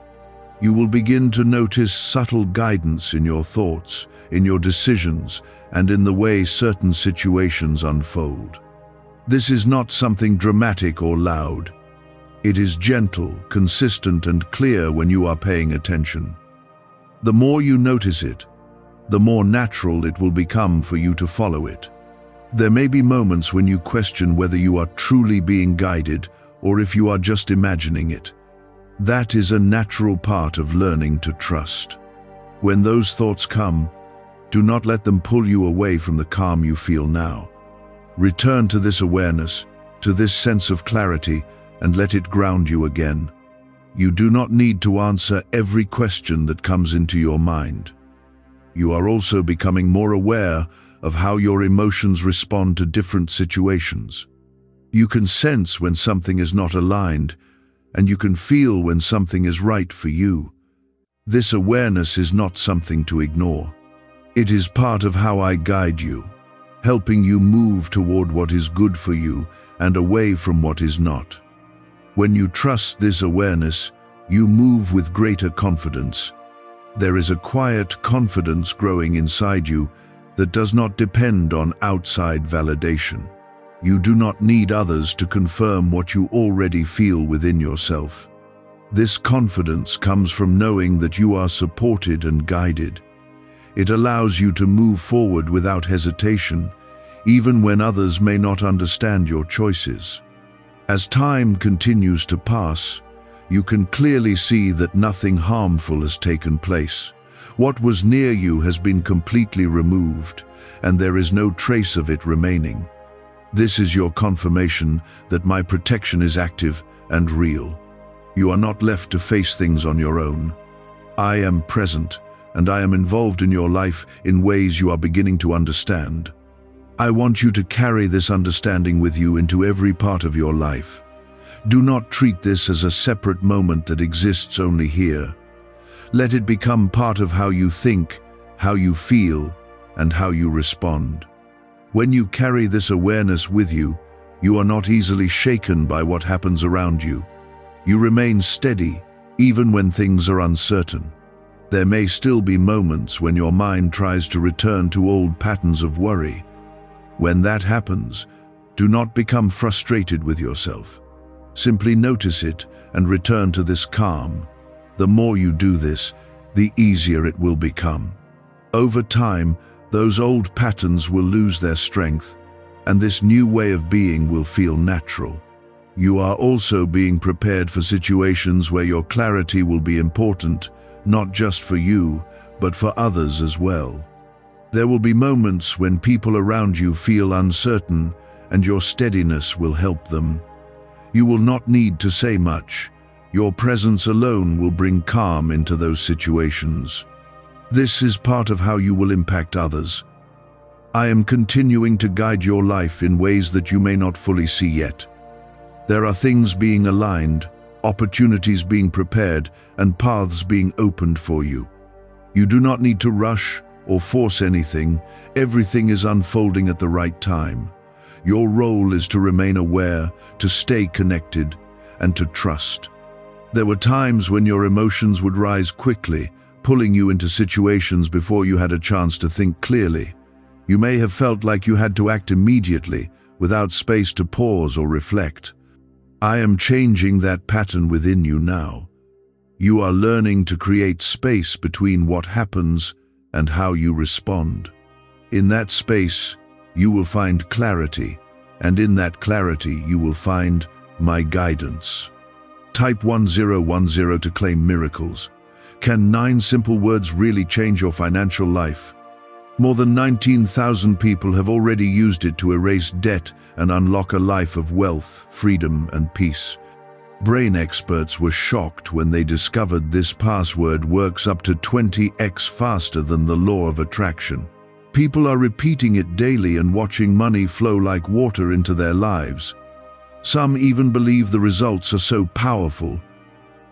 You will begin to notice subtle guidance in your thoughts, in your decisions, and in the way certain situations unfold. This is not something dramatic or loud. It is gentle, consistent, and clear when you are paying attention. The more you notice it, the more natural it will become for you to follow it. There may be moments when you question whether you are truly being guided or if you are just imagining it. That is a natural part of learning to trust. When those thoughts come, do not let them pull you away from the calm you feel now. Return to this awareness, to this sense of clarity, and let it ground you again. You do not need to answer every question that comes into your mind. You are also becoming more aware of how your emotions respond to different situations. You can sense when something is not aligned, and you can feel when something is right for you. This awareness is not something to ignore. It is part of how I guide you, helping you move toward what is good for you and away from what is not. When you trust this awareness, you move with greater confidence. There is a quiet confidence growing inside you that does not depend on outside validation. You do not need others to confirm what you already feel within yourself. This confidence comes from knowing that you are supported and guided. It allows you to move forward without hesitation, even when others may not understand your choices. As time continues to pass, you can clearly see that nothing harmful has taken place. What was near you has been completely removed, and there is no trace of it remaining. This is your confirmation that my protection is active and real. You are not left to face things on your own. I am present, and I am involved in your life in ways you are beginning to understand. I want you to carry this understanding with you into every part of your life. Do not treat this as a separate moment that exists only here. Let it become part of how you think, how you feel, and how you respond. When you carry this awareness with you, you are not easily shaken by what happens around you. You remain steady, even when things are uncertain. There may still be moments when your mind tries to return to old patterns of worry. When that happens, do not become frustrated with yourself. Simply notice it and return to this calm. The more you do this, the easier it will become. Over time, those old patterns will lose their strength, and this new way of being will feel natural. You are also being prepared for situations where your clarity will be important, not just for you, but for others as well. There will be moments when people around you feel uncertain, and your steadiness will help them. You will not need to say much. Your presence alone will bring calm into those situations. This is part of how you will impact others. I am continuing to guide your life in ways that you may not fully see yet. There are things being aligned, opportunities being prepared, and paths being opened for you. You do not need to rush or force anything. Everything is unfolding at the right time. Your role is to remain aware, to stay connected, and to trust. There were times when your emotions would rise quickly, pulling you into situations before you had a chance to think clearly. You may have felt like you had to act immediately, without space to pause or reflect. I am changing that pattern within you now. You are learning to create space between what happens and how you respond. In that space, you will find clarity, and in that clarity you will find my guidance. Type 1010 to claim miracles. Can 9 simple words really change your financial life? More than 19,000 people have already used it to erase debt and unlock a life of wealth, freedom, and peace. Brain experts were shocked when they discovered this password works up to 20x faster than the law of attraction. People are repeating it daily and watching money flow like water into their lives. Some even believe the results are so powerful,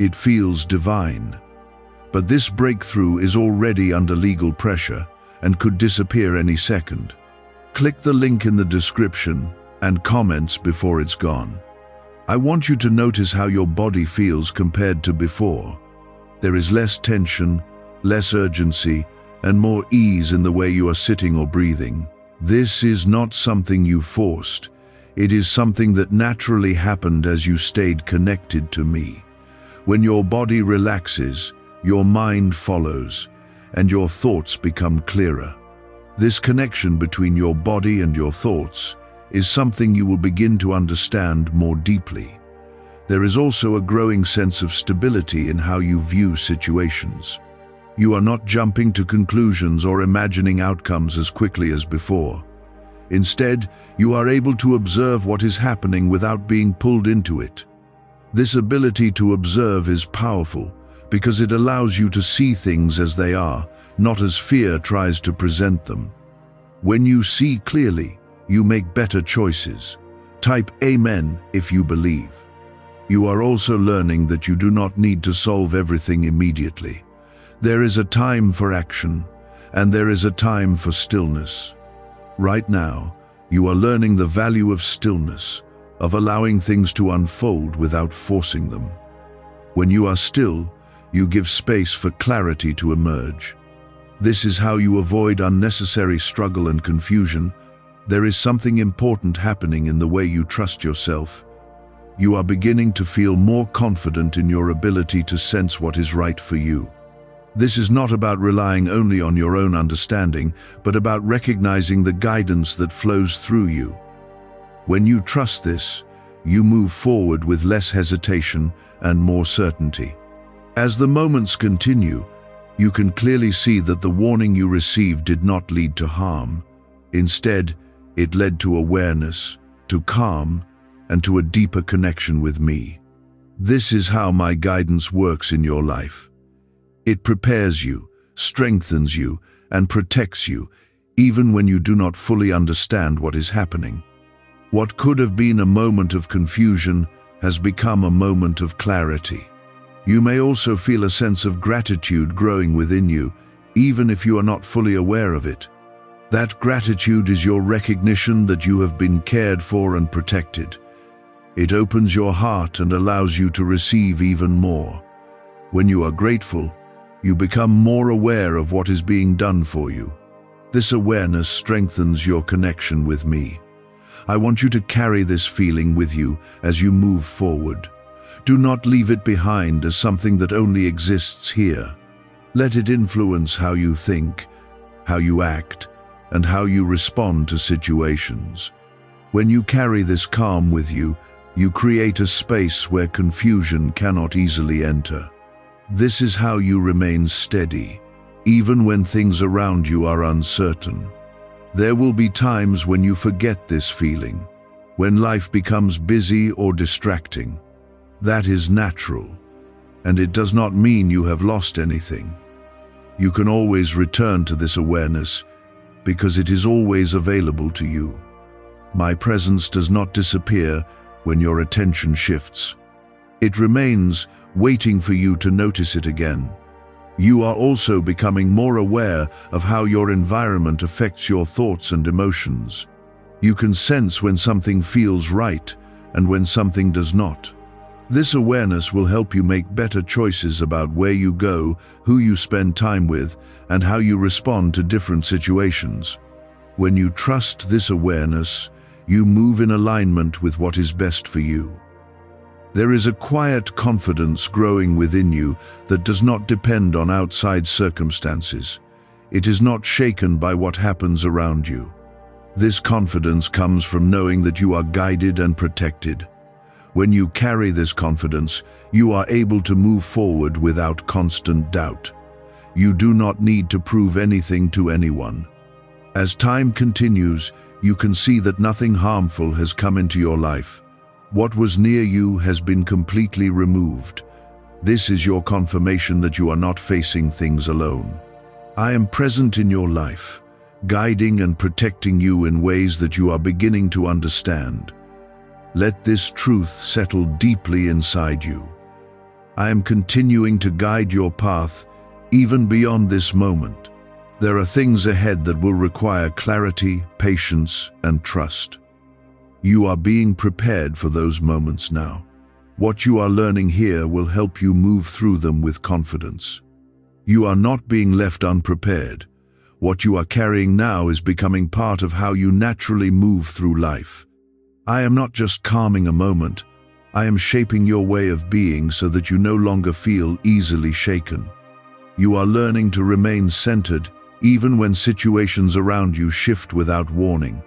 it feels divine. But this breakthrough is already under legal pressure and could disappear any second. Click the link in the description and comments before it's gone. I want you to notice how your body feels compared to before. There is less tension, less urgency, and more ease in the way you are sitting or breathing. This is not something you forced. It is something that naturally happened as you stayed connected to me. When your body relaxes, your mind follows, and your thoughts become clearer. This connection between your body and your thoughts is something you will begin to understand more deeply. There is also a growing sense of stability in how you view situations. You are not jumping to conclusions or imagining outcomes as quickly as before. Instead, you are able to observe what is happening without being pulled into it. This ability to observe is powerful because it allows you to see things as they are, not as fear tries to present them. When you see clearly, you make better choices. Type Amen if you believe. You are also learning that you do not need to solve everything immediately. There is a time for action, and there is a time for stillness. Right now, you are learning the value of stillness, of allowing things to unfold without forcing them. When you are still, you give space for clarity to emerge. This is how you avoid unnecessary struggle and confusion. There is something important happening in the way you trust yourself. You are beginning to feel more confident in your ability to sense what is right for you. This is not about relying only on your own understanding, but about recognizing the guidance that flows through you. When you trust this, you move forward with less hesitation and more certainty. As the moments continue, you can clearly see that the warning you received did not lead to harm. Instead, it led to awareness, to calm, and to a deeper connection with me. This is how my guidance works in your life. It prepares you, strengthens you, and protects you, even when you do not fully understand what is happening. What could have been a moment of confusion has become a moment of clarity. You may also feel a sense of gratitude growing within you, even if you are not fully aware of it. That gratitude is your recognition that you have been cared for and protected. It opens your heart and allows you to receive even more. When you are grateful, you become more aware of what is being done for you. This awareness strengthens your connection with me. I want you to carry this feeling with you as you move forward. Do not leave it behind as something that only exists here. Let it influence how you think, how you act, and how you respond to situations. When you carry this calm with you, you create a space where confusion cannot easily enter. This is how you remain steady, even when things around you are uncertain. There will be times when you forget this feeling, when life becomes busy or distracting. That is natural, and it does not mean you have lost anything. You can always return to this awareness because it is always available to you. My presence does not disappear when your attention shifts. It remains, waiting for you to notice it again. You are also becoming more aware of how your environment affects your thoughts and emotions. You can sense when something feels right and when something does not. This awareness will help you make better choices about where you go, who you spend time with, and how you respond to different situations. When you trust this awareness, you move in alignment with what is best for you. There is a quiet confidence growing within you that does not depend on outside circumstances. It is not shaken by what happens around you. This confidence comes from knowing that you are guided and protected. When you carry this confidence, you are able to move forward without constant doubt. You do not need to prove anything to anyone. As time continues, you can see that nothing harmful has come into your life. What was near you has been completely removed. This is your confirmation that you are not facing things alone. I am present in your life, guiding and protecting you in ways that you are beginning to understand. Let this truth settle deeply inside you. I am continuing to guide your path, even beyond this moment. There are things ahead that will require clarity, patience, and trust. You are being prepared for those moments now. What you are learning here will help you move through them with confidence. You are not being left unprepared. What you are carrying now is becoming part of how you naturally move through life. I am not just calming a moment. I am shaping your way of being so that you no longer feel easily shaken. You are learning to remain centered, even when situations around you shift without warning.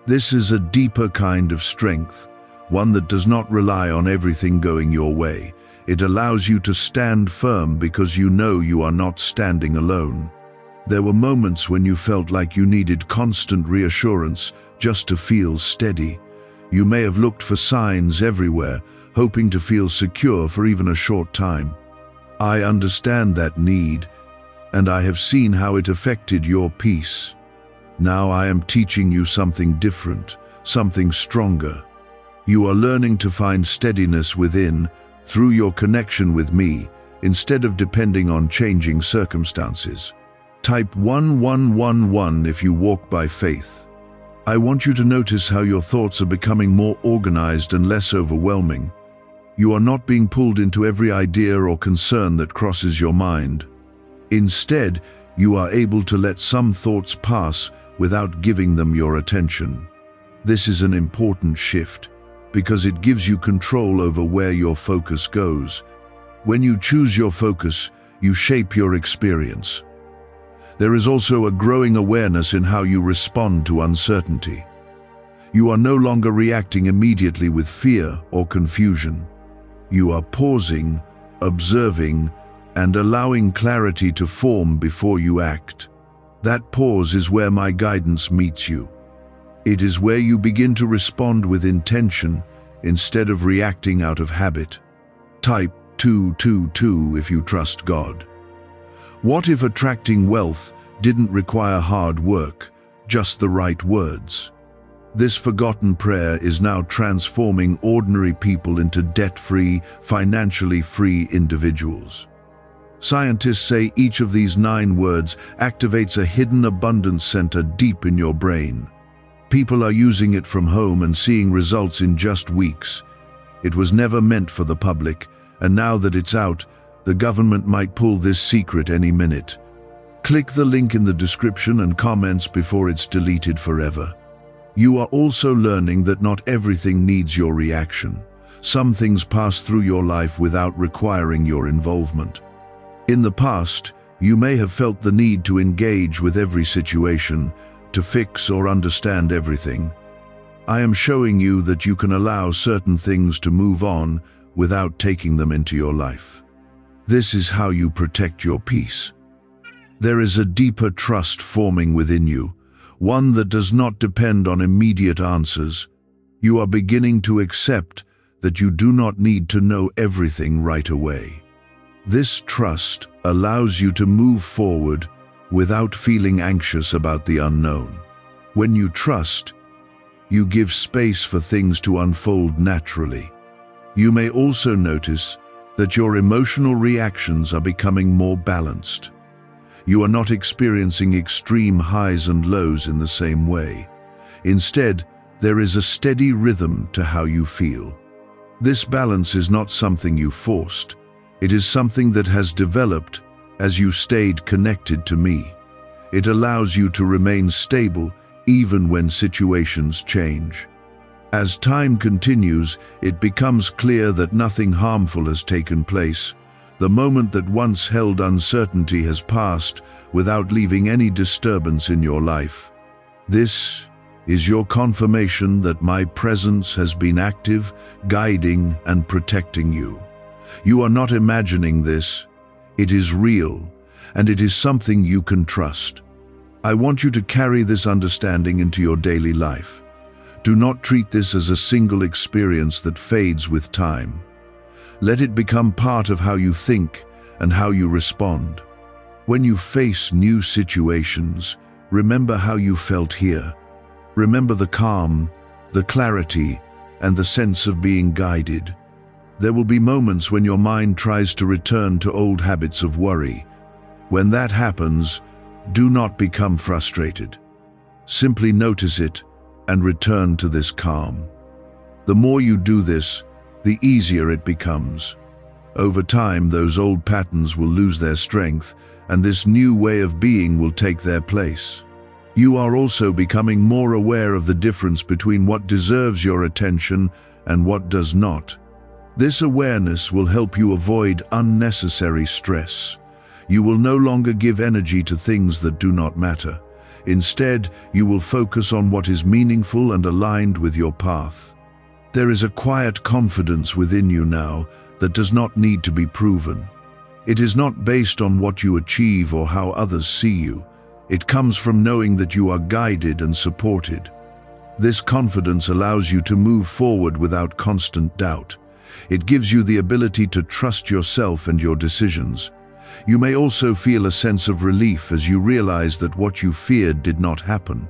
This is a deeper kind of strength, one that does not rely on everything going your way. It allows you to stand firm because you know you are not standing alone. There were moments when you felt like you needed constant reassurance just to feel steady. You may have looked for signs everywhere, hoping to feel secure for even a short time. I understand that need, and I have seen how it affected your peace. Now I am teaching you something different, something stronger. You are learning to find steadiness within, through your connection with me, instead of depending on changing circumstances. Type 1111 if you walk by faith. I want you to notice how your thoughts are becoming more organized and less overwhelming. You are not being pulled into every idea or concern that crosses your mind. Instead, you are able to let some thoughts pass without giving them your attention. This is an important shift because it gives you control over where your focus goes. When you choose your focus, you shape your experience. There is also a growing awareness in how you respond to uncertainty. You are no longer reacting immediately with fear or confusion. You are pausing, observing, and allowing clarity to form before you act. That pause is where my guidance meets you. It is where you begin to respond with intention instead of reacting out of habit. Type 222 if you trust God. What if attracting wealth didn't require hard work, just the right words. This forgotten prayer is now transforming ordinary people into debt-free, financially free individuals. Scientists say each of these 9 words activates a hidden abundance center deep in your brain. People are using it from home and seeing results in just weeks. It was never meant for the public, and now that it's out, the government might pull this secret any minute. Click the link in the description and comments before it's deleted forever. You are also learning that not everything needs your reaction. Some things pass through your life without requiring your involvement. In the past, you may have felt the need to engage with every situation, to fix or understand everything. I am showing you that you can allow certain things to move on without taking them into your life. This is how you protect your peace. There is a deeper trust forming within you, one that does not depend on immediate answers. You are beginning to accept that you do not need to know everything right away. This trust allows you to move forward without feeling anxious about the unknown. When you trust, you give space for things to unfold naturally. You may also notice that your emotional reactions are becoming more balanced. You are not experiencing extreme highs and lows in the same way. Instead, there is a steady rhythm to how you feel. This balance is not something you forced. It is something that has developed as you stayed connected to me. It allows you to remain stable even when situations change. As time continues, it becomes clear that nothing harmful has taken place. The moment that once held uncertainty has passed without leaving any disturbance in your life. This is your confirmation that my presence has been active, guiding and protecting you. You are not imagining this. It is real, and it is something you can trust. I want you to carry this understanding into your daily life. Do not treat this as a single experience that fades with time. Let it become part of how you think and how you respond. When you face new situations, remember how you felt here. Remember the calm, the clarity, and the sense of being guided. There will be moments when your mind tries to return to old habits of worry. When that happens, do not become frustrated. Simply notice it and return to this calm. The more you do this, the easier it becomes. Over time, those old patterns will lose their strength, and this new way of being will take their place. You are also becoming more aware of the difference between what deserves your attention and what does not. This awareness will help you avoid unnecessary stress. You will no longer give energy to things that do not matter. Instead, you will focus on what is meaningful and aligned with your path. There is a quiet confidence within you now that does not need to be proven. It is not based on what you achieve or how others see you. It comes from knowing that you are guided and supported. This confidence allows you to move forward without constant doubt. It gives you the ability to trust yourself and your decisions. You may also feel a sense of relief as you realize that what you feared did not happen.